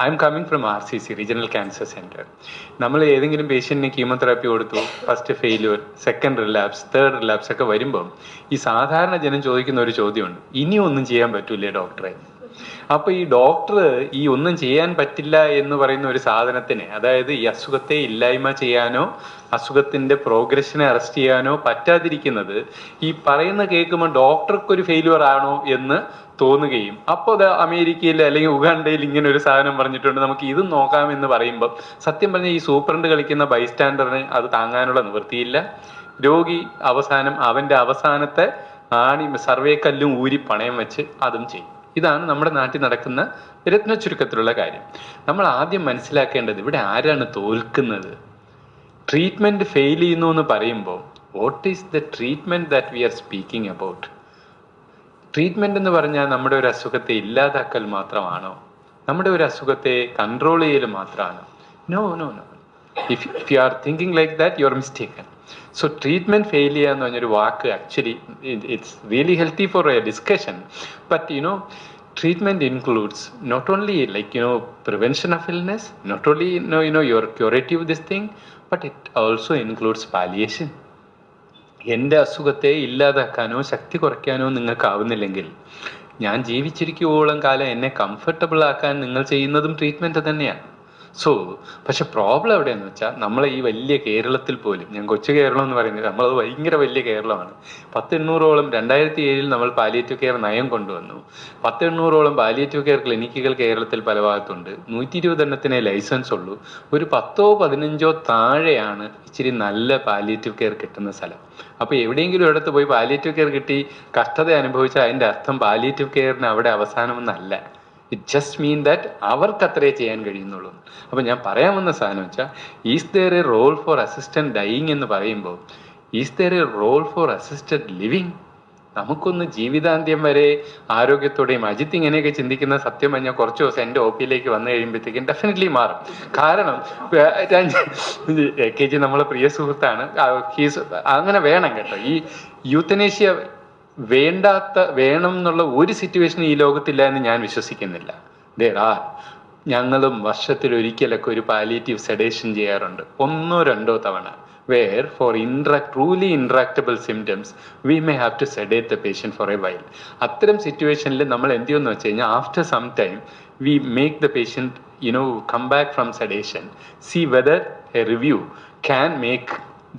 I am coming from RCC, regional cancer centre. നമ്മൾ ഏതെങ്കിലും പേഷ്യൻറ്റിന് chemotherapy കൊടുത്തു, first failure, second relapse, third relapse ഒക്കെ വരുമ്പം ഈ സാധാരണ ജനം ചോദിക്കുന്ന ഒരു ചോദ്യമുണ്ട്, ഇനിയും ഒന്നും ചെയ്യാൻ പറ്റൂലേ ഡോക്ടറെ? അപ്പോൾ ഈ ഡോക്ടർ ഈ ഒന്നും ചെയ്യാൻ പറ്റില്ല എന്ന് പറയുന്ന ഒരു സാധനത്തിന്, അതായത് ഈ അസുഖത്തെ ഇല്ലായ്മ ചെയ്യാനോ അസുഖത്തിന്റെ പ്രോഗ്രഷനെ അറസ്റ്റ് ചെയ്യാനോ പറ്റാതിരിക്കുന്നത് ഈ പറയുന്ന കേൾക്കുമ്പോൾ ഡോക്ടർക്കൊരു ഫെയിലുവർ ആണോ എന്ന് തോന്നുകയും, അപ്പോൾ അത് അമേരിക്കയിൽ അല്ലെങ്കിൽ ഉഗാണ്ടയിൽ ഇങ്ങനെ ഒരു സാധനം പറഞ്ഞിട്ടുണ്ട്, നമുക്ക് ഇതും നോക്കാമെന്ന് പറയുമ്പോൾ സത്യം പറഞ്ഞാൽ ഈ സൂപ്രണ്ട് കളിക്കുന്ന ബൈസ്റ്റാൻഡറിന് അത് താങ്ങാനുള്ള നിവൃത്തിയില്ല. രോഗി അവസാനം അവന്റെ അവസാനത്തെ സർവേ കല്ലും ഊരി പണയം വെച്ച് അതും ചെയ്യും. ഇതാണ് നമ്മുടെ നാട്ടിൽ നടക്കുന്ന രത്ന ചുരുക്കത്തിലുള്ള കാര്യം. നമ്മൾ ആദ്യം മനസ്സിലാക്കേണ്ടത് ഇവിടെ ആരാണ് തോൽക്കുന്നത്? ട്രീറ്റ്മെന്റ് ഫെയിൽ ചെയ്യുന്നു എന്ന് പറയുമ്പോൾ what is the treatment that we are speaking about? Treatment എന്ന് പറഞ്ഞാൽ നമ്മുടെ ഒരു അസുഖത്തെ ഇല്ലാതാക്കൽ മാത്രമാണോ? നമ്മുടെ ഒരു അസുഖത്തെ കൺട്രോൾ ചെയ്യൽ മാത്രമാണോ? No no no. If you are thinking like that you are mistaken. So treatment fail ചെയ്യുക എന്ന് പറഞ്ഞൊരു വാക്ക് actually it's really healthy for a discussion, but treatment includes not only prevention of illness, not only your curative this thing, but it also includes palliation. എൻ്റെ അസുഖത്തെ ഇല്ലാതാക്കാനോ ശക്തി കുറയ്ക്കാനോ നിങ്ങൾക്കാവുന്നില്ലെങ്കിൽ ഞാൻ ജീവിച്ചിരിക്കുവോളം കാലം എന്നെ കംഫർട്ടബിൾ ആക്കാൻ നിങ്ങൾ ചെയ്യുന്നതും ട്രീറ്റ്മെന്റ് തന്നെയാണ്. പക്ഷെ പ്രോബ്ലം എവിടെയെന്ന് വെച്ചാൽ നമ്മളെ ഈ വലിയ കേരളത്തിൽ പോലും, ഞാൻ കൊച്ചു കേരളം എന്ന് പറയുന്നത് നമ്മളത് ഭയങ്കര വലിയ കേരളമാണ്. 800ഓളം 2007 നമ്മൾ പാലിയേറ്റീവ് കെയർ നയം കൊണ്ടുവന്നു. 800ഓളം പാലിയേറ്റീവ് കെയർ ക്ലിനിക്കുകൾ കേരളത്തിൽ പല ഭാഗത്തുണ്ട്. 120 എണ്ണത്തിനെ ലൈസൻസ് ഉള്ളൂ. ഒരു 10-15 താഴെയാണ് ഇച്ചിരി നല്ല പാലിയേറ്റീവ് കെയർ കിട്ടുന്ന സ്ഥലം. അപ്പോൾ എവിടെയെങ്കിലും ഇടത്ത് പോയി പാലിയേറ്റീവ് കെയർ കിട്ടി കഷ്ടത അനുഭവിച്ചാൽ അതിൻ്റെ അർത്ഥം പാലിയേറ്റീവ് കെയറിന് അവിടെ അവസാനമൊന്നല്ല. ഇറ്റ് ജസ്റ്റ് മീൻ ദാറ്റ് അവർക്ക് അത്രേ ചെയ്യാൻ കഴിയുന്നുള്ളൂ. അപ്പം ഞാൻ പറയാൻ വന്ന സാധനം വെച്ചാൽ, is there a role for assistant dying എന്ന് പറയുമ്പോൾ is there a role for assisted living? നമുക്കൊന്ന് ജീവിതാന്ത്യം വരെ ആരോഗ്യത്തോടെയും, അജിത്ത് ഇങ്ങനെയൊക്കെ ചിന്തിക്കുന്ന സത്യം പറഞ്ഞാൽ കുറച്ച് ദിവസം എൻ്റെ OP-യിലേക്ക് വന്നു കഴിയുമ്പോഴത്തേക്കും ഡെഫിനറ്റ്ലി മാറും. കാരണം AKG നമ്മളെ പ്രിയ സുഹൃത്താണ്, അങ്ങനെ വേണം കേട്ടോ. ഈ യൂത്തനേഷ്യ വേണം എന്നുള്ള ഒരു സിറ്റുവേഷൻ ഈ ലോകത്തില്ല എന്ന് ഞാൻ വിശ്വസിക്കുന്നില്ല. ഞങ്ങളും വർഷത്തിലൊരിക്കലൊക്കെ ഒരു പാലിയേറ്റീവ് സെഡേഷൻ ചെയ്യാറുണ്ട്, 1-2 തവണ. where for truly intractable symptoms we may have to sedate the patient for a while. അത്തരം സിറ്റുവേഷനിൽ നമ്മൾ എന്ത് ചെയ്യുമെന്ന് വെച്ച് കഴിഞ്ഞാൽ, after some time we make the patient come back from sedation, see whether a review can make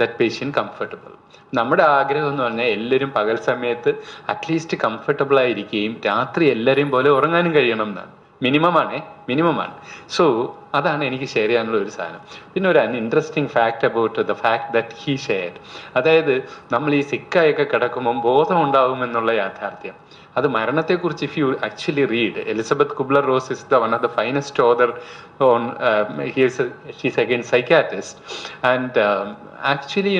that patient comfortable. നമ്മുടെ ആഗ്രഹം എന്ന് പറഞ്ഞാൽ എല്ലാവരും പകൽ സമയത്ത് അറ്റ്ലീസ്റ്റ് കംഫർട്ടബിൾ ആയിരിക്കുകയും രാത്രി എല്ലാവരെയും പോലെ ഉറങ്ങാനും കഴിയണം എന്നാണ്. മിനിമമാണ്. സോ അതാണ് എനിക്ക് ഷെയർ ചെയ്യാനുള്ള ഒരു സാധനം. പിന്നെ ഒരു interesting fact about the fact that he shared, അതായത് നമ്മൾ ഈ സിക്കായൊക്കെ കിടക്കുമ്പം ബോധം ഉണ്ടാവുമെന്നുള്ള യാഥാർത്ഥ്യം. അത് മരണത്തെക്കുറിച്ച് if you actually read, Elizabeth കുബ്ലർ-റോസ് is one of the finest author on she's again psychiatrist and actually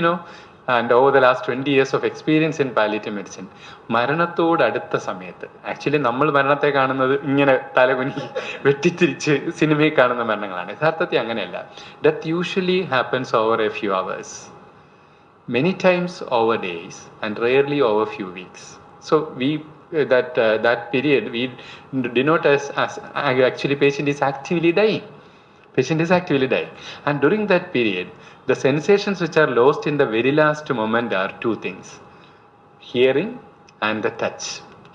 and over the last 20 years of experience in palliative medicine, മരണത്തോട് അടുത്ത സമയത്ത്, ആക്ച്വലി നമ്മൾ മരണത്തെ കാണുന്നത് ഇങ്ങനെ തലകുനി വെട്ടിത്തിരിച്ച് സിനിമയിൽ കാണുന്ന മരണങ്ങളാണ്. യഥാർത്ഥത്തിൽ അങ്ങനെയല്ല. Death usually happens over A few hours, many times over days and rarely over few weeks. So that period we denote as actually patient is actively dying. And during that period, the sensations which are lost in the very last moment are two things: hearing and the touch.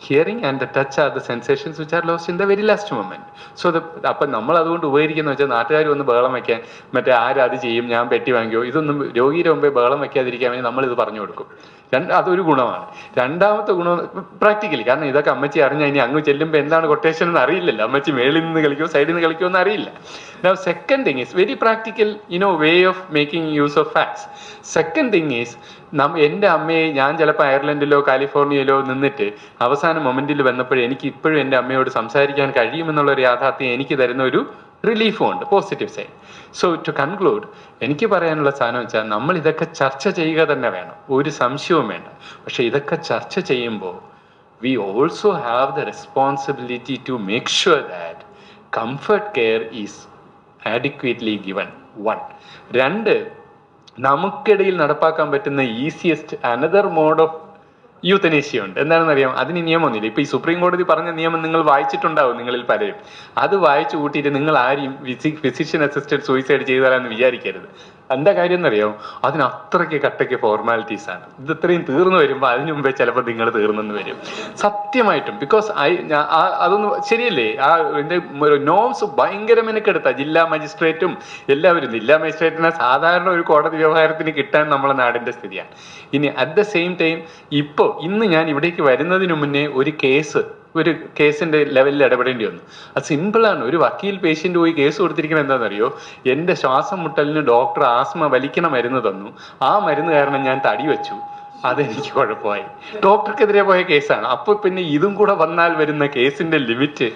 Hearing and the touch are the sensations which are lost in the very last moment. So അപ്പം നമ്മൾ അതുകൊണ്ട് ഉപകരിക്കുന്ന വെച്ചാൽ, നാട്ടുകാർ വന്ന് ബഹളം വയ്ക്കാൻ, മറ്റേ ആരത് ചെയ്യും, ഞാൻ പെട്ടി വാങ്ങിയോ, ഇതൊന്നും രോഗിയുടെ മുമ്പേ ബഹളം വയ്ക്കാതിരിക്കാൻ വേണ്ടി നമ്മളിത് പറഞ്ഞു കൊടുക്കും. അതൊരു ഗുണമാണ്. രണ്ടാമത്തെ ഗുണം പ്രാക്ടിക്കലി, കാരണം ഇതൊക്കെ അമ്മച്ചി അറിഞ്ഞാൽ ഇനി അങ്ങ് ചെല്ലുമ്പോൾ എന്താണ് കൊട്ടേഷൻ എന്ന് അറിയില്ലല്ലോ, അമ്മച്ചി മേളിൽ നിന്ന് കളിക്കോ സൈഡിൽ നിന്ന് കളിക്കോ എന്ന് അറിയില്ല. Now second thing is very practical way of making use of facts. Second thing is, എൻ്റെ അമ്മയെ ഞാൻ ചിലപ്പോൾ അയർലൻഡിലോ കാലിഫോർണിയയിലോ നിന്നിട്ട് അവസാന മൊമെന്റിൽ വന്നപ്പോഴേ എനിക്ക് ഇപ്പോഴും എൻ്റെ അമ്മയോട് സംസാരിക്കാൻ കഴിയുമെന്നുള്ളൊരു യാഥാർത്ഥ്യം എനിക്ക് തരുന്ന ഒരു റിലീഫും ഉണ്ട്, positive side. So to conclude, എനിക്ക് പറയാനുള്ള സാധനം വെച്ചാൽ, നമ്മൾ ഇതൊക്കെ ചർച്ച ചെയ്യുക തന്നെ വേണം, ഒരു സംശയവും വേണ്ട. പക്ഷെ ഇതൊക്കെ ചർച്ച ചെയ്യുമ്പോൾ we also have the responsibility to make sure that comfort care is adequately given. 1. 2, നമുക്കിടയിൽ നടപ്പാക്കാൻ പറ്റുന്ന easiest another mode of euthanasia ഉണ്ട്. എന്താണെന്ന് അറിയാം, അതിന് നിയമമൊന്നുമില്ല. ഇപ്പൊ ഈ സുപ്രീം കോടതി പറഞ്ഞ നിയമം നിങ്ങൾ വായിച്ചിട്ടുണ്ടാവും നിങ്ങളിൽ പലരും. അത് വായിച്ചു കൂട്ടിയിട്ട് നിങ്ങൾ ആരെയും ഫിസിഷ്യൻ അസിസ്റ്റഡ് സൂയിസൈഡ് ചെയ്താലെന്ന് വിചാരിക്കരുത്. എന്താ കാര്യം എന്നറിയാം, അതിന് അത്രയ്ക്ക് കട്ടയ്ക്ക് ഫോർമാലിറ്റീസ് ആണ്. ഇത് ഇത്രയും തീർന്നു വരുമ്പോൾ അതിനു മുമ്പേ ചിലപ്പോൾ നിങ്ങൾ തീർന്നെന്ന് വരും സത്യമായിട്ടും. ബിക്കോസ് അതൊന്നും ശരിയല്ലേ, എന്റെ നോംസ് ഭയങ്കര മെനക്കെടുത്ത ജില്ലാ മജിസ്ട്രേറ്റും എല്ലാവരും. ജില്ലാ മജിസ്ട്രേറ്റിനെ സാധാരണ ഒരു കോടതി വ്യവഹാരത്തിന് കിട്ടാൻ നമ്മളെ നാടിന്റെ സ്ഥിതിയാണ്. ഇനി അറ്റ് ദ സെയിം ടൈം ഇന്ന് ഞാൻ ഇവിടേക്ക് വരുന്നതിന് മുന്നേ ഒരു കേസിന്റെ ലെവലിൽ ഇടപെടേണ്ടി വന്നു. അത് സിമ്പിളാണ്. ഒരു വക്കീൽ പേഷ്യന്റ് പോയി കേസ് കൊടുത്തിരിക്കുന്നത് എന്താണെന്നറിയോ, എന്റെ ശ്വാസം മുട്ടലിന് ഡോക്ടർ ആസ്മ വലിക്കണ മരുന്ന് തന്നു, ആ മരുന്ന് കാരണം ഞാൻ തടി വെച്ചു, അതെനിക്ക് കുഴപ്പമായി. ഡോക്ടർക്കെതിരെ പോയ കേസാണ്. അപ്പൊ പിന്നെ ഇതും കൂടെ വന്നാൽ വരുന്ന കേസിന്റെ ലിമിറ്റ്,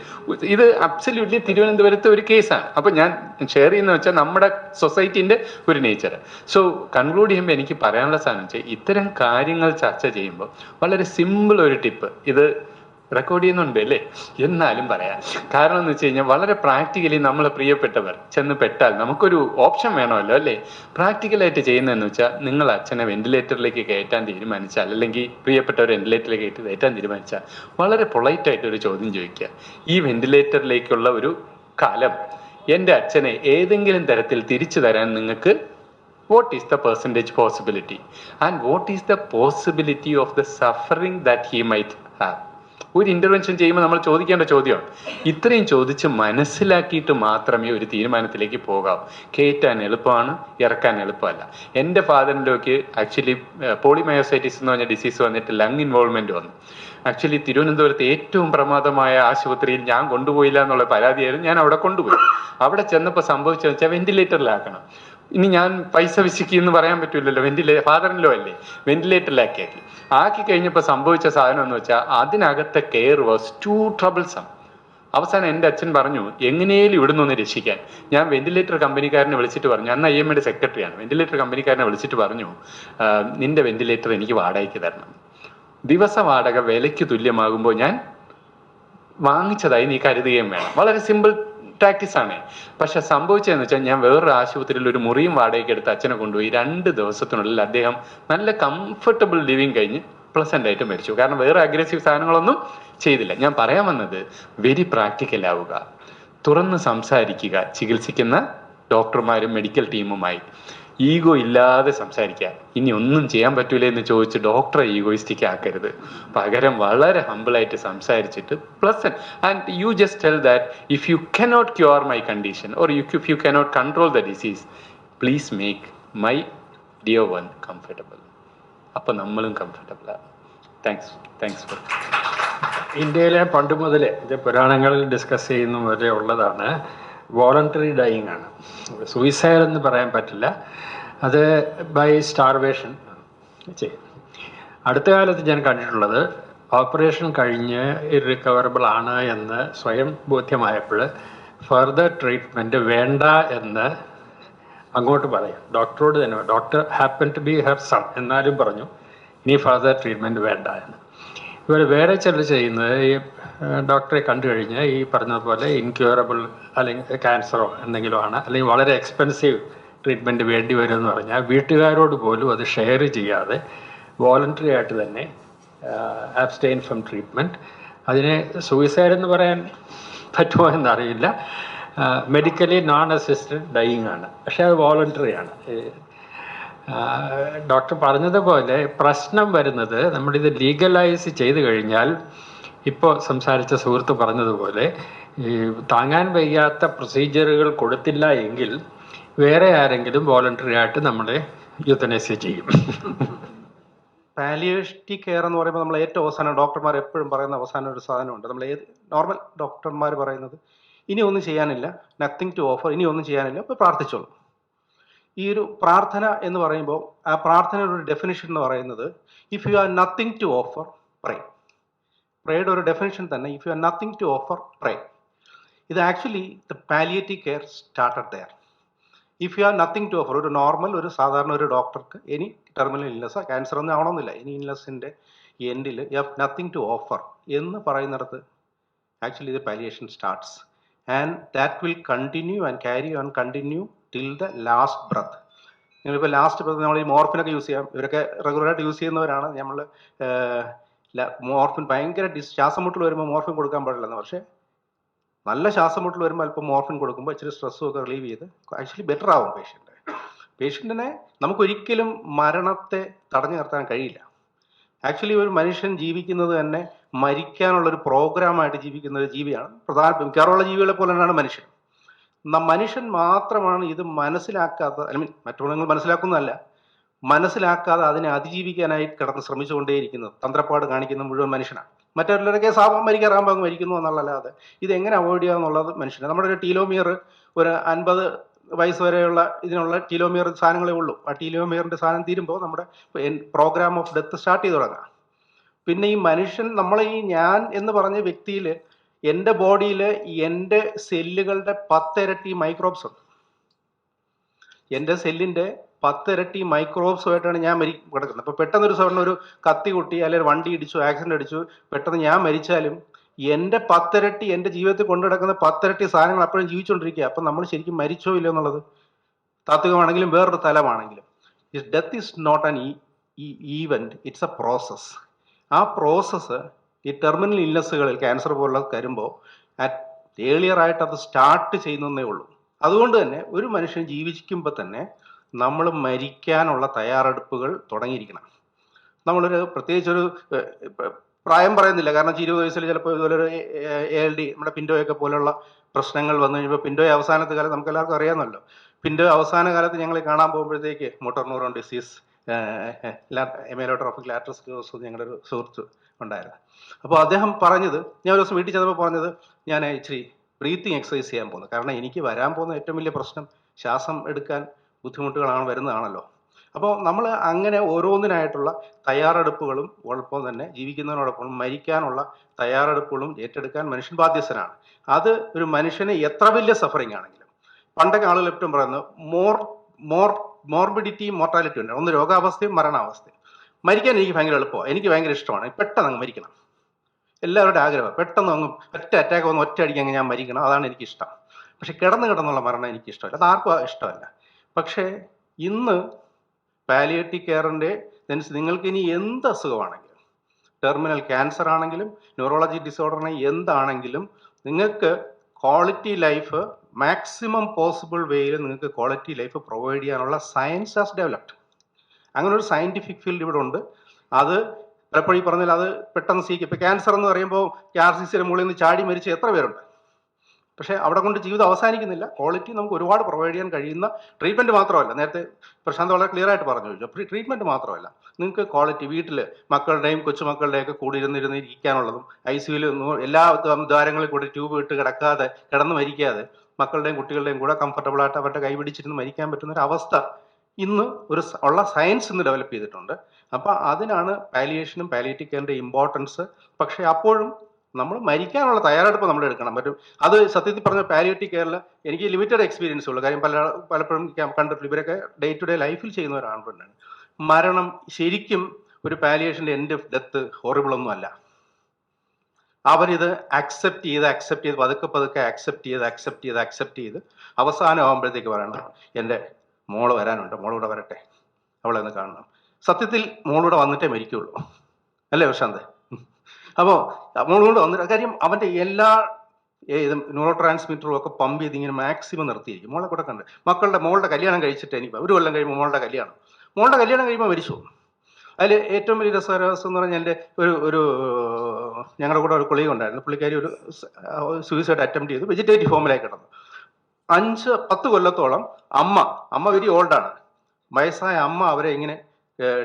ഇത് അബ്സല്യൂട്ട്ലി തിരുവനന്തപുരത്തെ ഒരു കേസാണ്. അപ്പൊ ഞാൻ ഷെയർ ചെയ്യുന്ന വെച്ചാൽ നമ്മുടെ സൊസൈറ്റിന്റെ ഒരു നേച്ചർ. സോ കൺക്ലൂഡ് ചെയ്യുമ്പോൾ എനിക്ക് പറയാനുള്ള സാധനം വെച്ചാൽ, ഇത്തരം കാര്യങ്ങൾ ചർച്ച ചെയ്യുമ്പോൾ വളരെ സിമ്പിൾ ഒരു ടിപ്പ്, ഇത് റെക്കോർഡ് ചെയ്യുന്നുണ്ട് അല്ലേ, എന്നാലും പറയാം. കാരണം എന്ന് വെച്ച് കഴിഞ്ഞാൽ വളരെ പ്രാക്ടിക്കലി നമ്മളെ പ്രിയപ്പെട്ടവർ ചെന്ന് പെട്ടാൽ നമുക്കൊരു ഓപ്ഷൻ വേണമല്ലോ അല്ലേ. പ്രാക്ടിക്കലായിട്ട് ചെയ്യുന്നതെന്ന് വെച്ചാൽ, നിങ്ങൾ അച്ഛനെ വെന്റിലേറ്ററിലേക്ക് കയറ്റാൻ തീരുമാനിച്ചാൽ, അല്ലെങ്കിൽ പ്രിയപ്പെട്ടവർ വെന്റിലേറ്ററിലേക്ക് കയറ്റാൻ തീരുമാനിച്ചാൽ, വളരെ പൊളൈറ്റായിട്ട് ഒരു ചോദ്യം ചോദിക്കുക. ഈ വെന്റിലേറ്ററിലേക്കുള്ള ഒരു കാലം എൻ്റെ അച്ഛനെ ഏതെങ്കിലും തരത്തിൽ തിരിച്ചു തരാൻ നിങ്ങൾക്ക് what is the percentage possibility and what is the possibility of the suffering that he might have. ഒരു ഇന്റർവെൻഷൻ ചെയ്യുമ്പോൾ നമ്മൾ ചോദിക്കേണ്ട ചോദ്യമാണ്. ഇത്രയും ചോദിച്ച് മനസ്സിലാക്കിയിട്ട് മാത്രമേ ഒരു തീരുമാനത്തിലേക്ക് പോകാവൂ. കയറ്റാൻ എളുപ്പമാണ്, ഇറക്കാൻ എളുപ്പമല്ല. എൻ്റെ ഫാദറിൻ്റെയൊക്കെ ആക്ച്വലി പോളിമയോസൈറ്റിസ് എന്ന് പറഞ്ഞ ഡിസീസ് വന്നിട്ട് ലങ് ഇൻവോൾവ്മെന്റ് വന്നു. ആക്ച്വലി തിരുവനന്തപുരത്ത് ഏറ്റവും പ്രമാദമായ ആശുപത്രിയിൽ ഞാൻ കൊണ്ടുപോയില്ല എന്നുള്ള പരാതിയായിരുന്നു. ഞാൻ അവിടെ കൊണ്ടുപോയി. അവിടെ ചെന്നപ്പോൾ സംഭവിച്ചതെന്ന് വെച്ചാൽ വെന്റിലേറ്ററിലാക്കണം. ഇനി ഞാൻ പൈസ വിശിക്കുന്നു പറയാൻ പറ്റൂലല്ലോ, ഫാദറിലോ അല്ലേ, വെന്റിലേറ്ററിലാക്കി ആക്കി കഴിഞ്ഞപ്പോൾ സംഭവിച്ച സാധനം എന്ന് വെച്ചാൽ, അതിനകത്തെ കെയർ വാസ് ടു ട്രബിൾസം. അവസാനം എൻ്റെ അച്ഛൻ പറഞ്ഞു, എങ്ങനെയും ഇവിടുന്ന് ഒന്ന് രക്ഷിക്കാൻ. ഞാൻ വെന്റിലേറ്റർ കമ്പനിക്കാരനെ വിളിച്ചിട്ട് പറഞ്ഞു, അന്ന് IMAയുടെ സെക്രട്ടറിയാണ്, വെന്റിലേറ്റർ കമ്പനിക്കാരനെ വിളിച്ചിട്ട് പറഞ്ഞു, നിന്റെ വെന്റിലേറ്റർ എനിക്ക് വാടകയ്ക്ക് തരണം. ദിവസ വാടക വിലയ്ക്ക് തുല്യമാകുമ്പോൾ ഞാൻ വാങ്ങിച്ചതായി നീ കരുതുകയും വേണം. വളരെ സിമ്പിൾ പ്രാക്ടീസ് ആണ്. പക്ഷെ സംഭവിച്ചതെന്ന് വെച്ചാൽ, ഞാൻ വേറൊരു ആശുപത്രിയിൽ ഒരു മുറിയും വാടകയ്ക്ക് എടുത്ത് അച്ഛനെ കൊണ്ടുപോയി. 2 ദിവസത്തിനുള്ളിൽ അദ്ദേഹം നല്ല കംഫർട്ടബിൾ ലിവിങ് കഴിഞ്ഞ് പ്ലസന്റ് ആയിട്ട് മരിച്ചു. കാരണം വേറെ അഗ്രസീവ് സാധനങ്ങളൊന്നും ചെയ്തില്ല. ഞാൻ പറയാൻ വന്നത്, വെരി പ്രാക്ടിക്കൽ ആവുക, തുറന്ന് സംസാരിക്കുക ചികിത്സിക്കുന്ന ഡോക്ടർമാരും മെഡിക്കൽ ടീമുമായി. ഈഗോ ഇല്ലാതെ സംസാരിക്കുക. ഇനി ഒന്നും ചെയ്യാൻ പറ്റൂല എന്ന് ചോദിച്ച് ഡോക്ടറെ ഈഗോയിസ്റ്റിക് ആക്കരുത്. പകരം വളരെ ഹംബിളായിട്ട് സംസാരിച്ചിട്ട് pleasant. And you just tell that if you cannot cure my condition or if you cannot control the disease, please make my dear one comfortable. അപ്പൊ നമ്മളും കംഫർട്ടബിൾ ആണ്. Thanks for. ഇന്ത്യയിലെ പണ്ട് മുതലേ ഇത് പുരാണങ്ങളിൽ ഡിസ്കസ് ചെയ്യുന്ന പോലെ ഉള്ളതാണ്, വോളണ്ടറി ഡൈയിങ് ആണ്. സൂയിസൈഡ് എന്ന് പറയാൻ പറ്റില്ല, അത് ബൈ സ്റ്റാർവേഷൻ ചെയ്യും. അടുത്ത കാലത്ത് ഞാൻ കണ്ടിട്ടുള്ളത്, ഓപ്പറേഷൻ കഴിഞ്ഞ് ഇറിക്കവറബിൾ ആണ് എന്ന് സ്വയം ബോധ്യമായപ്പോൾ ഫർദർ ട്രീറ്റ്മെൻറ്റ് വേണ്ട എന്ന് അങ്ങോട്ട് പറയാം. ഡോക്ടറോട് തന്നെ, doctor happen to be her son, എന്നാലും പറഞ്ഞു ഇനി ഫർദർ ട്രീറ്റ്മെൻറ്റ് വേണ്ട എന്ന്. ഇവർ വേറെ ചിലർ ചെയ്യുന്നത്, ഈ ഡോക്ടറെ കണ്ടു കഴിഞ്ഞ് ഈ പറഞ്ഞതുപോലെ ഇൻക്യൂറബിൾ അല്ലെങ്കിൽ ക്യാൻസറോ എന്തെങ്കിലും ആണ്, അല്ലെങ്കിൽ വളരെ എക്സ്പെൻസീവ് ട്രീറ്റ്മെൻറ്റ് വേണ്ടി വരുമെന്ന് പറഞ്ഞാൽ വീട്ടുകാരോട് പോലും അത് ഷെയർ ചെയ്യാതെ വോളണ്ടറി ആയിട്ട് തന്നെ അബ്സ്റ്റെയിൻ ഫ്രം ട്രീറ്റ്മെൻറ്റ്. അതിനെ സൂയിസൈഡ് എന്ന് പറയാൻ പറ്റുമോ എന്നറിയില്ല. മെഡിക്കലി നോൺ അസിസ്റ്റഡ് ഡൈയിങ് ആണ്, പക്ഷേ അത് വോളണ്ടറി ആണ്. ഡോക്ടർ പറഞ്ഞതുപോലെ പ്രശ്നം വരുന്നത്, നമ്മളിത് ലീഗലൈസ് ചെയ്ത് കഴിഞ്ഞാൽ, ഇപ്പോൾ സംസാരിച്ച സുഹൃത്ത് പറഞ്ഞതുപോലെ, ഈ താങ്ങാൻ വയ്യാത്ത പ്രൊസീജിയറുകൾ കൊടുത്തില്ല എങ്കിൽ വേറെ ആരെങ്കിലും വോളണ്ടറി ആയിട്ട് നമ്മളെ യൂത്തനൈസ് ചെയ്യും. പാലിയേറ്റീവ് കെയർ എന്ന് പറയുമ്പോൾ നമ്മൾ ഏറ്റവും അവസാനം ഡോക്ടർമാർ എപ്പോഴും പറയുന്ന അവസാനം ഒരു സാധനമുണ്ട്. നമ്മൾ നോർമൽ ഡോക്ടർമാർ പറയുന്നത്, ഇനി ഒന്നും ചെയ്യാനില്ല, നത്തിങ് ടു ഓഫർ, ഇനി ഒന്നും ചെയ്യാനില്ല, ഇപ്പോൾ പ്രാർത്ഥിച്ചോളൂ. ഈ ഒരു പ്രാർത്ഥന എന്ന് പറയുമ്പോൾ, ആ പ്രാർത്ഥനയുടെ ഒരു ഡെഫിനിഷൻ എന്ന് പറയുന്നത്, if you are nothing to offer, pray. പ്രേയുടെ ഒരു ഡെഫിനിഷൻ തന്നെ, if you are nothing to offer, pray. ഇത് actually the palliative care started there. If you are nothing to offer, ഒരു നോർമൽ, ഒരു സാധാരണ ഒരു ഡോക്ടർക്ക് എനി ടെർമിനൽ ഇൽനെസ്, ക്യാൻസർ ഒന്നും ആവണമെന്നില്ല, എനി ഇൽനെസ്സിൻ്റെ എൻഡിൽ you have nothing to offer എന്ന് പറയുന്നിടത്ത് actually the palliation starts. And that will continue and carry on continue till the last breath. നിങ്ങളിപ്പോൾ ലാസ്റ്റ് ഇപ്പോൾ നമ്മൾ ഈ മോർഫിനൊക്കെ യൂസ് ചെയ്യാം, ഇവരൊക്കെ റെഗുലറായിട്ട് യൂസ് ചെയ്യുന്നവരാണ്. നമ്മൾ മോർഫിൻ ഭയങ്കര ശ്വാസം മുട്ടൽ വരുമ്പോൾ മോർഫിൻ കൊടുക്കാൻ പാടില്ലെന്ന്, പക്ഷേ നല്ല ശ്വാസം മുട്ടൽ വരുമ്പോൾ അല്പം മോർഫിൻ കൊടുക്കുമ്പോൾ ഇച്ചിരി സ്ട്രെസ്സും ഒക്കെ റിലീവ് ചെയ്ത് ആക്ച്വലി ബെറ്റർ ആവും പേഷ്യൻറ്റിനെ. നമുക്കൊരിക്കലും മരണത്തെ തടഞ്ഞു നിർത്താൻ കഴിയില്ല. ആക്ച്വലി ഒരു മനുഷ്യൻ ജീവിക്കുന്നത് തന്നെ മരിക്കാനുള്ളൊരു പ്രോഗ്രാമായിട്ട് ജീവിക്കുന്ന ഒരു ജീവിയാണ്. മിക്കവാറുള്ള ജീവികളെ പോലെ തന്നെയാണ് മനുഷ്യൻ. മനുഷ്യൻ മാത്രമാണ് ഇത് മനസ്സിലാക്കാത്ത, അല്ലെങ്കിൽ മറ്റുള്ളവങ്ങൾ മനസ്സിലാക്കുന്നതല്ല, മനസ്സിലാക്കാതെ അതിനെ അതിജീവിക്കാനായി കിടന്ന് ശ്രമിച്ചുകൊണ്ടേയിരിക്കുന്നത്, തന്ത്രപ്പാട് കാണിക്കുന്ന മുഴുവൻ മനുഷ്യനാണ്. മറ്റുള്ളവരൊക്കെ മരിക്കാറാകുമ്പോൾ അങ്ങ് മരിക്കുന്നു എന്നുള്ളതല്ലാതെ ഇതെങ്ങനെ അവോയ്ഡ് ചെയ്യുക എന്നുള്ളത് മനുഷ്യന്. നമ്മുടെ ഒരു ടീലോമിയർ ഒരു 50 വയസ്സ് വരെയുള്ള ഇതിനുള്ള ടീലോമിയർ സാധനങ്ങളേ ഉള്ളൂ. ആ ടീലോമിയറിന്റെ സാധനം തീരുമ്പോൾ നമ്മുടെ പ്രോഗ്രാം ഓഫ് ഡെത്ത് സ്റ്റാർട്ട് ചെയ്ത് തുടങ്ങാം. പിന്നെ ഈ മനുഷ്യൻ, നമ്മളെ ഈ ഞാൻ എന്ന് പറഞ്ഞ വ്യക്തിയിൽ എൻ്റെ ബോഡിയിൽ എൻ്റെ സെല്ലുകളുടെ 10 ഇരട്ടി മൈക്രോബ്സ് ഉണ്ട്. എൻ്റെ സെല്ലിൻ്റെ 10 ഇരട്ടി മൈക്രോബ്സുമായിട്ടാണ് ഞാൻ കിടക്കുന്നത്. അപ്പോൾ പെട്ടെന്നൊരു സാറിന് ഒരു കത്തി കുട്ടി അല്ലെങ്കിൽ വണ്ടി ഇടിച്ചു, ആക്സിഡന്റ് അടിച്ചു, പെട്ടെന്ന് ഞാൻ മരിച്ചാലും എൻ്റെ 10 ഇരട്ടി, എൻ്റെ ജീവിതത്തിൽ കൊണ്ടു നടക്കുന്ന 10 ഇരട്ടി സാധനങ്ങൾ അപ്പോഴും ജീവിച്ചുകൊണ്ടിരിക്കുക. അപ്പം നമ്മൾ ശരിക്കും മരിച്ചോ ഇല്ലയോ എന്നുള്ളത് താത്വികമാണെങ്കിലും വേറൊരു തലമാണെങ്കിലും, death is not an event, it's a process. ആ പ്രോസസ്സ് ഈ ടെർമിനൽ ഇൽനെസ്സുകളിൽ ക്യാൻസർ പോലുള്ള വരുമ്പോൾ ഏർലിയർ ആയിട്ട് അത് സ്റ്റാർട്ട് ചെയ്യുന്നതേ ഉള്ളൂ. അതുകൊണ്ട് തന്നെ ഒരു മനുഷ്യൻ ജീവിക്കുമ്പോൾ തന്നെ നമ്മൾ മരിക്കാനുള്ള തയ്യാറെടുപ്പുകൾ തുടങ്ങിയിരിക്കണം. നമ്മളൊരു പ്രത്യേകിച്ചൊരു പ്രായം പറയുന്നില്ല, കാരണം 20 വയസ്സിൽ ചിലപ്പോൾ ഇതുപോലെ ഒരു ALD, നമ്മുടെ പിൻഡോയൊക്കെ പോലുള്ള പ്രശ്നങ്ങൾ വന്നു കഴിയുമ്പോൾ, പിൻഡോയെ അവസാനത്തെ കാലത്ത് നമുക്ക് എല്ലാവർക്കും അറിയാമല്ലോ, പിൻഡോ അവസാന കാലത്ത് ഞങ്ങൾ കാണാൻ പോകുമ്പോഴത്തേക്ക് മോട്ടോർ ന്യൂറോൺ ഡിസീസ്, എമേലോട്രോഫിക് ലാറ്ററോസ്ക്ലെറോസിസ് ഞങ്ങളുടെ ഒരു സുഹൃത്ത് ഉണ്ടായിരുന്നു. അപ്പോൾ അദ്ദേഹം പറഞ്ഞത്, ഞാൻ ഒരു ദിവസം വീട്ടിൽ ചെന്നപ്പോൾ പറഞ്ഞത്, ഞാൻ ഇച്ചിരി ബ്രീത്തിങ് എക്സസൈസ് ചെയ്യാൻ പോകുന്നു, കാരണം എനിക്ക് വരാൻ പോകുന്ന ഏറ്റവും വലിയ പ്രശ്നം ശ്വാസം എടുക്കാൻ ബുദ്ധിമുട്ടുകളാണ് വരുന്നതാണല്ലോ. അപ്പോൾ നമ്മൾ അങ്ങനെ ഓരോന്നിനായിട്ടുള്ള തയ്യാറെടുപ്പുകളും ഒപ്പം തന്നെ ജീവിക്കുന്നതിനോടൊപ്പം മരിക്കാനുള്ള തയ്യാറെടുപ്പുകളും ഏറ്റെടുക്കാൻ മനുഷ്യൻ ബാധ്യസ്ഥനാണ്. അത് ഒരു മനുഷ്യന് എത്ര വലിയ സഫറിങ് ആണെങ്കിലും, പണ്ടൊക്കെ ആളുകൾ എപ്പോഴും പറയുന്നത് മോർബിഡിറ്റിയും മോർട്ടാലിറ്റിയും ഉണ്ട്. ഒന്ന് രോഗാവസ്ഥയും മരണാവസ്ഥയും. മരിക്കാൻ എനിക്ക് ഭയങ്കര എളുപ്പമാണ്, എനിക്ക് ഭയങ്കര ഇഷ്ടമാണ്, പെട്ടെന്ന് അങ്ങ് മരിക്കണം. എല്ലാവരുടെ ആഗ്രഹം പെട്ടെന്ന് അങ്ങ് അറ്റാക്ക് വന്ന് ഒറ്റ അടിക്കങ്ങ് ഞാൻ മരിക്കണം, അതാണ് എനിക്കിഷ്ടം. പക്ഷെ കിടന്നുള്ള മരണം എനിക്ക് ഇഷ്ടമല്ല, അത് ആർക്കും ഇഷ്ടമല്ല. പക്ഷേ ഇന്ന് പാലിയേറ്റീവ് കെയറിൻ്റെ നിങ്ങൾക്ക് ഇനി എന്ത് അസുഖമാണെങ്കിലും, ടെർമിനൽ ക്യാൻസർ ആണെങ്കിലും ന്യൂറോളജി ഡിസോർഡറിനെ എന്താണെങ്കിലും, നിങ്ങൾക്ക് ക്വാളിറ്റി ലൈഫ് മാക്സിമം പോസിബിൾ വേയിൽ നിങ്ങൾക്ക് ക്വാളിറ്റി ലൈഫ് പ്രൊവൈഡ് ചെയ്യാനുള്ള സയൻസ് ഹാസ് ഡെവലപ്ഡ്. അങ്ങനെ ഒരു സയന്റിഫിക് ഫീൽഡ് ഇവിടെ ഉണ്ട്. അത് പലപ്പോഴും ഈ പറഞ്ഞാൽ അത് പെട്ടെന്ന് ഇപ്പൊ ക്യാൻസർ എന്ന് പറയുമ്പോൾ RCCയുടെ മുകളിൽ നിന്ന് ചാടി മരിച്ച എത്ര പേരുണ്ട്. പക്ഷേ അവിടെ കൊണ്ട് ജീവിതം അവസാനിക്കുന്നില്ല. ക്വാളിറ്റി നമുക്ക് ഒരുപാട് പ്രൊവൈഡ് ചെയ്യാൻ കഴിയുന്ന ട്രീറ്റ്മെന്റ് മാത്രമല്ല, നേരത്തെ പ്രശാന്ത് വളരെ ക്ലിയർ ആയിട്ട് പറഞ്ഞു കഴിഞ്ഞു, ട്രീറ്റ്മെന്റ് മാത്രമല്ല, നിങ്ങൾക്ക് ക്വാളിറ്റി വീട്ടിൽ മക്കളുടെയും കൊച്ചുമക്കളുടെയും ഒക്കെ കൂടി ഇരിക്കാനുള്ളതും, ICUവിൽ എല്ലാ ദ്വാരങ്ങളിൽ കൂടി ട്യൂബ് ഇട്ട് കിടക്കാതെ, കിടന്ന് മരിക്കാതെ, മക്കളുടെയും കുട്ടികളുടെയും കൂടെ കംഫർട്ടബിൾ ആയിട്ട് അവരുടെ കൈ പിടിച്ചിരുന്ന് മരിക്കാൻ പറ്റുന്ന ഒരു അവസ്ഥ ഇന്ന് ഉള്ള സയൻസ് ഇന്ന് ഡെവലപ്പ് ചെയ്തിട്ടുണ്ട്. അപ്പം അതിനാണ് പാലിയേഷനും പാലിയേറ്റീവ് കെയറിന്റെ ഇമ്പോർട്ടൻസ്. പക്ഷെ അപ്പോഴും നമ്മൾ മരിക്കാനുള്ള തയ്യാറെടുപ്പ് നമ്മൾ എടുക്കണം. അത് സത്യത്തിൽ പറഞ്ഞ പാലിയേറ്റീവ് കെയറിൽ എനിക്ക് ലിമിറ്റഡ് എക്സ്പീരിയൻസ് ഉള്ളൂ. കാര്യം പലപ്പോഴും കണ്ടിട്ടുള്ള ഇവരൊക്കെ ഡേ ടു ഡേ ലൈഫിൽ ചെയ്യുന്നവരാണ്. പിന്നെ മരണം ശരിക്കും ഒരു പാലിയേഷന്റെ എൻഡ് ഓഫ് ഡെത്ത് ഹോറിബിൾ ഒന്നും അല്ല. അവരിത് അക്സെപ്റ്റ് ചെയ്ത് പതുക്കെ അക്സെപ്റ്റ് ചെയ്ത് അവസാനം ആകുമ്പോഴത്തേക്ക് പറയണം, എൻ്റെ മോള് വരാനുണ്ട്, മോളൂടെ വരട്ടെ, അവളെ ഒന്ന് കാണണം. സത്യത്തിൽ മോളൂടെ വന്നിട്ടേ മരിക്കുള്ളൂ, അല്ലേ പ്രശാന്ത്? അപ്പോൾ മോളൂടെ വന്നിട്ട്, കാര്യം അവൻ്റെ എല്ലാ ന്യൂറോ ട്രാൻസ്മിറ്ററും ഒക്കെ പമ്പ് ചെയ്ത് ഇങ്ങനെ മാക്സിമം നിർത്തിയിരിക്കും. മോളെ കൂടെ കണ്ട് മോളുടെ കല്യാണം കഴിച്ചിട്ട് എനിക്ക് ഒരു കൊല്ലം കഴിയുമ്പോൾ മോളുടെ കല്യാണം കഴിയുമ്പോൾ മരിച്ചു. അതിൽ ഏറ്റവും വലിയ രസകരവസ്ഥ എന്ന് പറഞ്ഞാൽ, എൻ്റെ ഒരു ഞങ്ങളുടെ കൂടെ ഒരു കൊളീഗ് ഉണ്ടായിരുന്നു. പുള്ളിക്കാരി ഒരു സൂയിസൈഡ് അറ്റംപ്റ്റ് ചെയ്തു, വെജിറ്റേറ്റീവ് ഫോമിലായി കിടന്നു. 5-10 കൊല്ലത്തോളം അമ്മ വെരി ഓൾഡാണ്, വയസ്സായ അമ്മ അവരെ ഇങ്ങനെ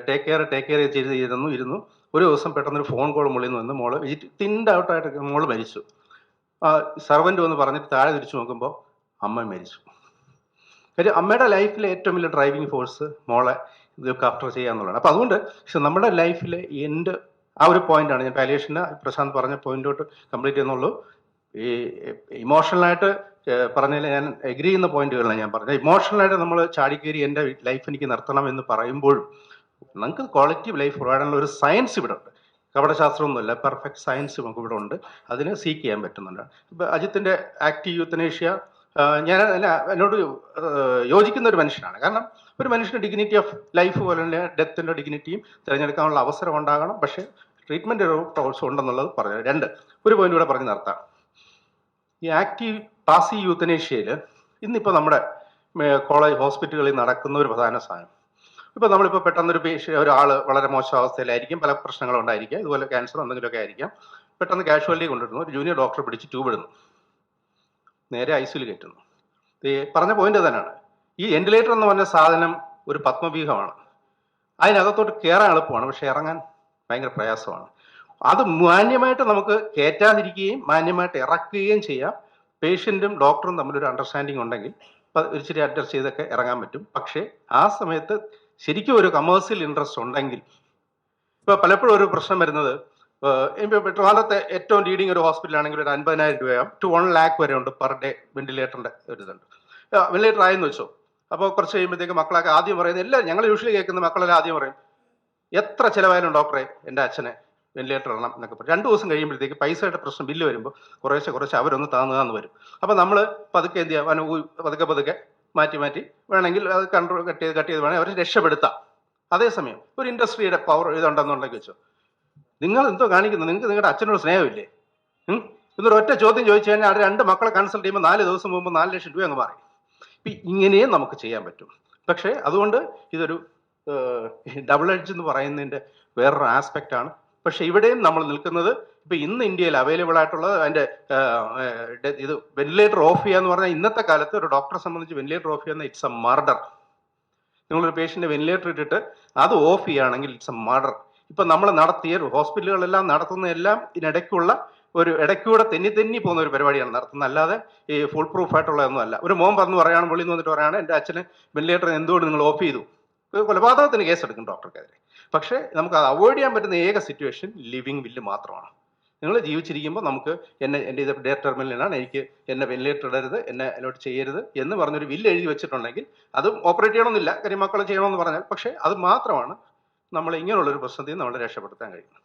ടേക്ക് കെയർ ഇരുന്നു. ഒരു ദിവസം പെട്ടെന്നൊരു ഫോൺ കോൾ മുള്ളിൽ നിന്ന് മോള് തിൻഡ് ഔട്ടായിട്ട് മോള് മരിച്ചു. സർവൻ്റ് വന്ന് പറഞ്ഞിട്ട് താഴെ തിരിച്ചു നോക്കുമ്പോൾ അമ്മ മരിച്ചു. കാര്യം അമ്മയുടെ ലൈഫിലെ ഏറ്റവും വലിയ ഡ്രൈവിംഗ് ഫോഴ്സ് മോളെ ലുക്ക് ആഫ്റ്റർ ചെയ്യാന്നുള്ളതാണ്. അപ്പം അതുകൊണ്ട് പക്ഷെ നമ്മുടെ ലൈഫിൽ ആ ഒരു പോയിന്റാണ് ഞാൻ പാലിയേഷന് പ്രശാന്ത് പറഞ്ഞ പോയിന്റോട്ട് കംപ്ലീറ്റ് ചെയ്യുന്നുള്ളൂ. ഈ ഇമോഷണലായിട്ട് പറഞ്ഞതിൽ ഞാൻ എഗ്രി ചെയ്യുന്ന പോയിന്റുകളാണ് ഞാൻ പറഞ്ഞത്. ഇമോഷണലായിട്ട് നമ്മൾ ചാടിക്കേറി എൻ്റെ ലൈഫ് എനിക്ക് നിർത്തണം എന്ന് പറയുമ്പോഴും നമുക്ക് ക്വാളിറ്റി ലൈഫ് പ്രൊവൈഡാനുള്ള ഒരു സയൻസ് ഇവിടെ ഉണ്ട്. കപടശാസ്ത്രമൊന്നുമല്ല, പെർഫെക്റ്റ് സയൻസ് നമുക്ക് ഇവിടെ ഉണ്ട്. അതിന് സീക്ക് ചെയ്യാൻ പറ്റുന്നുണ്ട്. ഇപ്പം അജിത്തിൻ്റെ ആക്റ്റീവ് യൂത്തനേഷ്യ ഞാൻ എന്നോട് യോജിക്കുന്ന ഒരു മനുഷ്യനാണ്. കാരണം ഒരു മനുഷ്യന് ഡിഗ്നിറ്റി ഓഫ് ലൈഫ് പോലെ തന്നെ ഡെത്തിൻ്റെ ഡിഗ്നിറ്റിയും തിരഞ്ഞെടുക്കാനുള്ള അവസരം ഉണ്ടാകണം. പക്ഷേ ട്രീറ്റ്മെൻറ്റ് ഓൾസോ ഉണ്ടെന്നുള്ളത് പറഞ്ഞു. ഒരു പോയിന്റ് കൂടെ പറഞ്ഞ് നിർത്താം. ഈ ആക്റ്റീവ് പാസീവ് യൂത്തനേഷ്യയിൽ ഇന്നിപ്പോൾ നമ്മുടെ കോളേജ് ഹോസ്പിറ്റലുകളിൽ നടക്കുന്ന ഒരു പ്രധാന സാധനം, ഇപ്പോൾ നമ്മളിപ്പോൾ പെട്ടെന്നൊരു ഒരാൾ വളരെ മോശം അവസ്ഥയിലായിരിക്കും, പല പ്രശ്നങ്ങളും ഉണ്ടായിരിക്കാം, ഇതുപോലെ ക്യാൻസർ എന്തെങ്കിലുമൊക്കെ ആയിരിക്കാം, പെട്ടെന്ന് കാഷ്വാലിറ്റി കൊണ്ടിരുന്നു, ഒരു ജൂനിയർ ഡോക്ടറെ പിടിച്ച് ട്യൂബ് ഇടുന്നു, നേരെ ഐസിയിൽ കയറ്റുന്നു. പറഞ്ഞ പോയിന്റ് തന്നെയാണ്. ഈ വെന്റിലേറ്റർ എന്ന് പറഞ്ഞ സാധനം ഒരു പത്മവ്യൂഹമാണ്. അതിനകത്തോട്ട് കയറാൻ എളുപ്പമാണ്, പക്ഷെ ഇറങ്ങാൻ ഭയങ്കര പ്രയാസമാണ്. അത് മാന്യമായിട്ട് നമുക്ക് കയറ്റാതിരിക്കുകയും മാന്യമായിട്ട് ഇറക്കുകയും ചെയ്യാം. പേഷ്യൻറ്റും ഡോക്ടറും തമ്മിലൊരു അണ്ടർസ്റ്റാൻഡിങ് ഉണ്ടെങ്കിൽ ഇച്ചിരി അഡ്ജസ്റ്റ് ചെയ്തൊക്കെ ഇറങ്ങാൻ പറ്റും. പക്ഷേ ആ സമയത്ത് ശരിക്കും ഒരു കമേഴ്സ്യൽ ഇൻട്രസ്റ്റ് ഉണ്ടെങ്കിൽ, ഇപ്പോൾ പലപ്പോഴും ഒരു പ്രശ്നം വരുന്നത്, ഇപ്പോൾ ട്രിവാൻഡ്രത്തെ ഏറ്റവും ലീഡിങ് ഒരു ഹോസ്പിറ്റലാണെങ്കിൽ ഒരു 50,000 രൂപ to 1 lakh വരെ ഉണ്ട് പെർ ഡേ വെന്റിലേറ്ററിൻ്റെ ഒരു ഇതുണ്ട്. വെന്റിലേറ്റർ ആയെന്ന് വെച്ചോ, അപ്പോൾ കുറച്ച് കഴിയുമ്പോഴത്തേക്ക് മക്കളൊക്കെ ആദ്യം പറയുന്നത്, എല്ലാം ഞങ്ങൾ യൂഷ്വലി കേൾക്കുന്ന മക്കളെല്ലാം ആദ്യം പറയും, എത്ര ചിലവായാലും ഡോക്ടറെ എൻ്റെ അച്ഛനെ വെന്റിലേറ്റർ ഇടണം എന്നൊക്കെ പറയും. 2 ദിവസം കഴിയുമ്പോഴത്തേക്ക് പൈസയുടെ പ്രശ്നം ബില്ല് വരുമ്പോൾ കുറേശ്ശെ അവരൊന്ന് താന്ന് വരും. അപ്പോൾ നമ്മൾ പതുക്കെ എന്ത് ചെയ്യാം, പതുക്കെ മാറ്റി വേണമെങ്കിൽ അത് കട്ട് ചെയ്ത് വേണമെങ്കിൽ അവരെ രക്ഷപ്പെടുത്താം. അതേസമയം ഒരു ഇൻഡസ്ട്രിയുടെ പവർ ഇതുണ്ടെന്നുണ്ടെങ്കിൽ വെച്ചോ, നിങ്ങൾ എന്തോ കാണിക്കുന്നു, നിങ്ങൾക്ക് നിങ്ങളുടെ അച്ഛനോട് സ്നേഹമില്ലേ? എന്നൊരു ഒറ്റ ചോദ്യം ചോദിച്ചു കഴിഞ്ഞാൽ അത് 2 മക്കളെ കൺസൾട്ട് ചെയ്യുമ്പോൾ 4 ദിവസം മുമ്പ് 4 ലക്ഷം രൂപ അങ്ങ് മാറി. ഇപ്പം ഇങ്ങനെയും നമുക്ക് ചെയ്യാൻ പറ്റും. പക്ഷേ അതുകൊണ്ട് ഇതൊരു ഡബിൾ എഡ്ജ് എന്ന് പറയുന്നതിൻ്റെ വേറൊരു ആസ്പെക്റ്റ് ആണ്. പക്ഷെ ഇവിടെയും നമ്മൾ നിൽക്കുന്നത്, ഇപ്പം ഇന്ന് ഇന്ത്യയിൽ അവൈലബിൾ ആയിട്ടുള്ളത് അതിൻ്റെ ഇത് വെന്റിലേറ്റർ ഓഫ് ചെയ്യുക എന്ന് പറഞ്ഞാൽ, ഇന്നത്തെ കാലത്ത് ഒരു ഡോക്ടറെ സംബന്ധിച്ച് വെന്റിലേറ്റർ ഓഫ് ചെയ്യുന്ന ഇറ്റ്സ് എ മർഡർ. നിങ്ങളൊരു പേഷ്യൻ്റെ വെന്റിലേറ്റർ ഇട്ടിട്ട് അത് ഓഫ് ചെയ്യുകയാണെങ്കിൽ ഇറ്റ്സ് എ മർഡർ. ഇപ്പം നമ്മൾ നടത്തിയ ഹോസ്പിറ്റലുകളെല്ലാം നടത്തുന്ന എല്ലാം ഇതിനിടയ്ക്കുള്ള ഒരു ഇടയ്ക്കൂടെ തെന്നി പോകുന്ന ഒരു പരിപാടിയാണ് നടത്തുന്നത്, അല്ലാതെ ഈ ഫുൾ പ്രൂഫ് ആയിട്ടുള്ളതൊന്നും അല്ല. ഒരു മോൻ പറഞ്ഞു പറയുകയാണ്, വെളിയിൽ വന്നിട്ട് പറയുകയാണ്, എൻ്റെ അച്ഛന് വെന്റിലേറ്റർ എന്തുകൊണ്ട് നിങ്ങൾ ഓഫ് ചെയ്തു, കൊലപാതകത്തിന് കേസെടുക്കും ഡോക്ടർക്കെതിരെ. പക്ഷേ നമുക്ക് അത് അവോയ്ഡ് ചെയ്യാൻ പറ്റുന്ന ഏക സിറ്റുവേഷൻ ലിവിങ് വില്ല് മാത്രമാണ്. നിങ്ങൾ ജീവിച്ചിരിക്കുമ്പോൾ നമുക്ക് എൻ്റെ ഇത് ഡെത്ത് ടെർമിനലാണ്, എനിക്ക് എന്നെ വെന്റിലേറ്റർ ഇടരുത്, എന്നെ അലോട്ട് ചെയ്യരുത് എന്ന് പറഞ്ഞൊരു വില്ല് എഴുതി വെച്ചിട്ടുണ്ടെങ്കിൽ, അത് ഓപ്പറേറ്റ് ചെയ്യണമെന്നില്ല, കാര്യം മക്കളെ ചെയ്യണമെന്ന് പറഞ്ഞാൽ, പക്ഷേ അത് മാത്രമാണ് നമ്മൾ ഇങ്ങനെയുള്ളൊരു പ്രശ്നത്തിൽ നമ്മൾ രക്ഷപ്പെടുത്താൻ കഴിയുന്നത്.